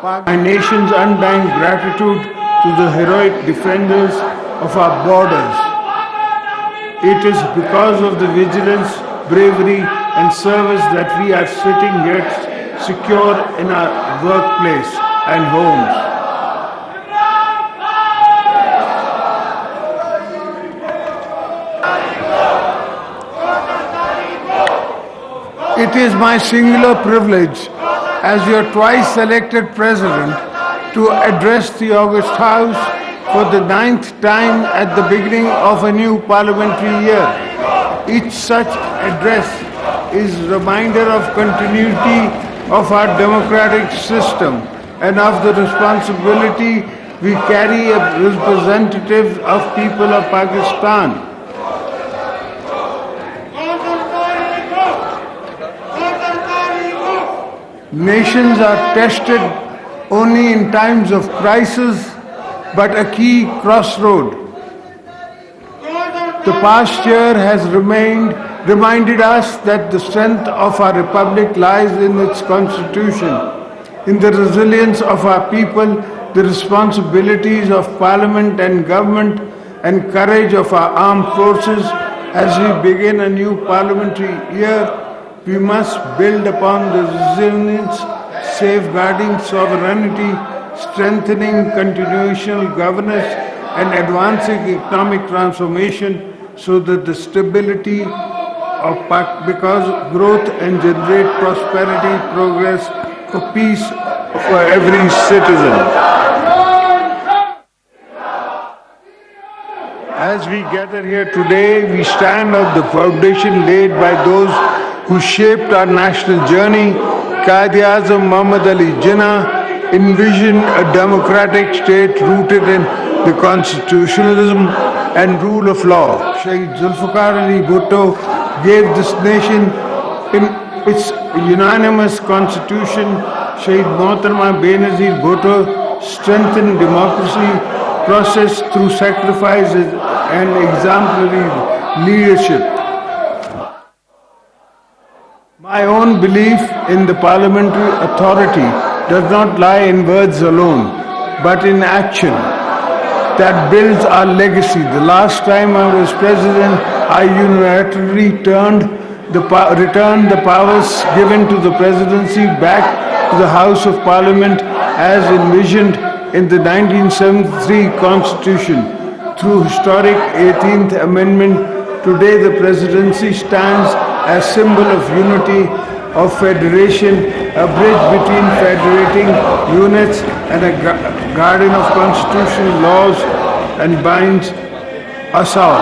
My nation's undying gratitude to the heroic defenders of our borders. It is because of the vigilance, bravery, and service that we are sitting yet secure in our workplace and homes. It is my singular privilege as your twice elected president to address the August House for the 9th time at the beginning of a new parliamentary year. Each such address is a reminder of continuity of our democratic system and of the responsibility we carry as representatives of people of Pakistan. Nations are tested only in times of crisis, but a key crossroad. The past year has reminded us that the strength of our republic lies in its constitution, in the resilience of our people, the responsibilities of parliament and government, and courage of our armed forces. As we begin a new parliamentary year, we must build upon the resilience, safeguarding sovereignty, strengthening constitutional governance, and advancing economic transformation so that the stability of because growth and generate prosperity, progress, for peace for every citizen. As we gather here today, we stand on the foundation laid by those who shaped our national journey. Quaid-e-Azam Muhammad Ali Jinnah envisioned a democratic state rooted in the constitutionalism and rule of law. Shaheed Zulfikar Ali Bhutto gave this nation in its unanimous constitution. Shaheed Mohtarama Benazir Bhutto strengthened democracy process through sacrifices and exemplary leadership. My own belief in the parliamentary authority does not lie in words alone, but in action that builds our legacy. The last time I was president, I unilaterally returned the powers given to the presidency back to the House of Parliament as envisioned in the 1973 Constitution. Through historic 18th Amendment, today the presidency stands as symbol of unity, of federation, a bridge between federating units and a guardian of constitutional laws, and binds us all.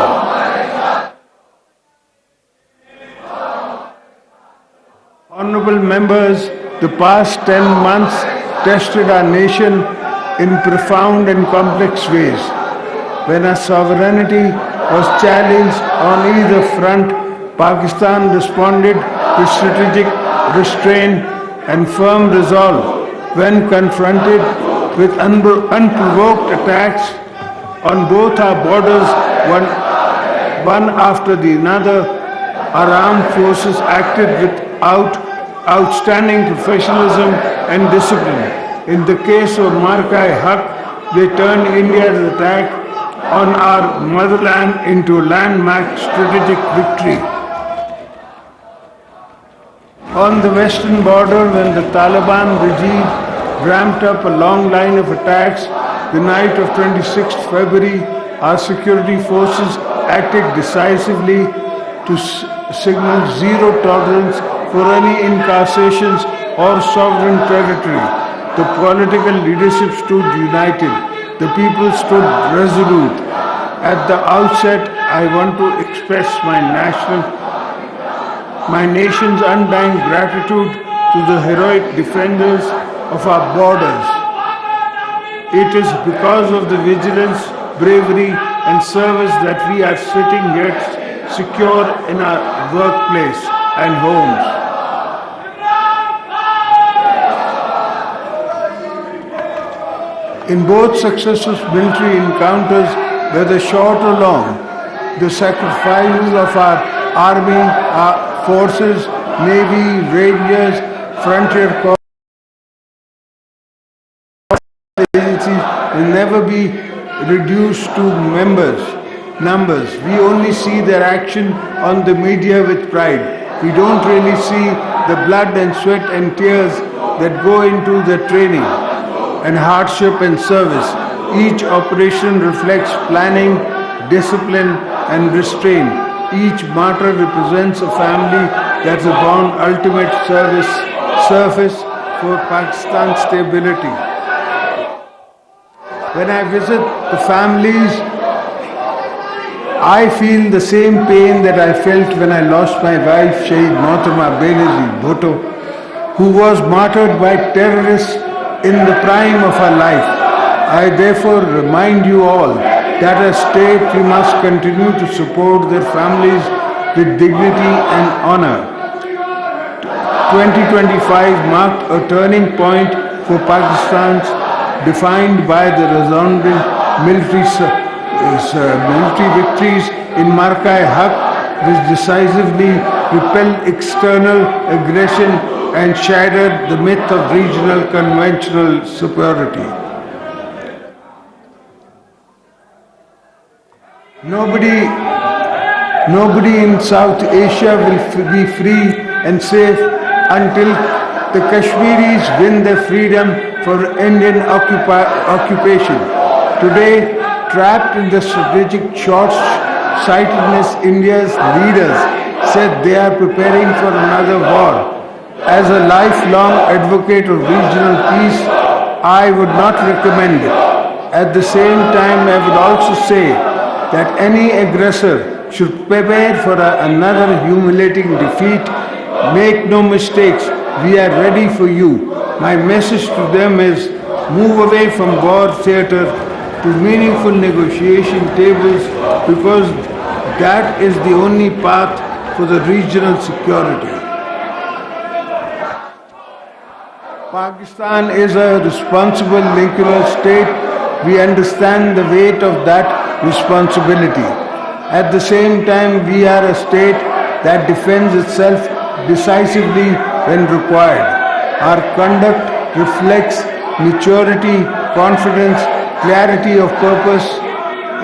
Honorable members, the past 10 months tested our nation in profound and complex ways. When our sovereignty was challenged on either front, Pakistan responded with strategic restraint and firm resolve. When confronted with unprovoked attacks on both our borders, one after the other, our armed forces acted with outstanding professionalism and discipline. In the case of Marka-e-Haq, they turned India's attack on our motherland into a landmark strategic victory. On the western border, when the Taliban regime ramped up a long line of attacks, the night of 26th February, our security forces acted decisively to signal zero tolerance for any incursions or sovereign territory. The political leadership stood united. The people stood resolute. At the outset, I want to express my nation's undying gratitude to the heroic defenders of our borders. It is because of the vigilance, bravery, and service that we are sitting yet secure in our workplace and homes. In both successful military encounters, whether short or long, the sacrifices of our army, our forces, navy, rangers, frontier corps, agencies will never be reduced to numbers. We only see their action on the media with pride. We don't really see the blood and sweat and tears that go into their training and hardship and service. Each operation reflects planning, discipline and restraint. Each martyr represents a family that's upon ultimate service for Pakistan's stability. When I visit the families, I feel the same pain that I felt when I lost my wife, Shaheed Mohtarma Benazir Bhutto, who was martyred by terrorists in the prime of her life. I therefore remind you all that as state we must continue to support their families with dignity and honor. 2025 marked a turning point for Pakistan, defined by the resounding military victories in Marka-e-Haq, which decisively repelled external aggression and shattered the myth of regional conventional superiority. Nobody in South Asia will be free and safe until the Kashmiris win their freedom for Indian occupation. Today, trapped in the strategic short-sightedness, India's leaders said they are preparing for another war. As a lifelong advocate of regional peace, I would not recommend it. At the same time, I would also say that any aggressor should prepare for another humiliating defeat. Make no mistakes, we are ready for you. My message to them is move away from war theatre to meaningful negotiation tables, because that is the only path for the regional security. Pakistan is a responsible lingual state. We understand the weight of that responsibility. At the same time, we are a state that defends itself decisively when required. Our conduct reflects maturity, confidence, clarity of purpose.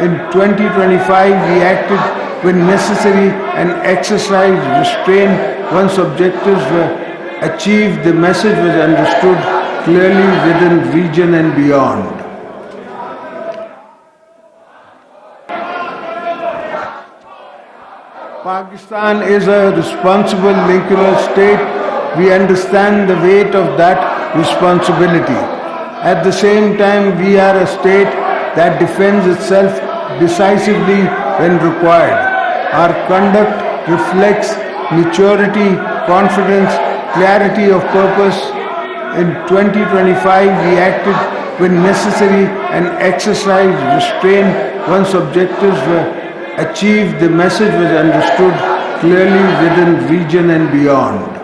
In 2025, we acted when necessary and exercised restraint once objectives were achieved. The message was understood clearly within region and beyond. Pakistan is a responsible lingual state. We understand the weight of that responsibility. At the same time, we are a state that defends itself decisively when required. Our conduct reflects maturity, confidence, clarity of purpose. In 2025, we acted when necessary and exercised restraint once objectives were achieved. The message was understood clearly within region and beyond.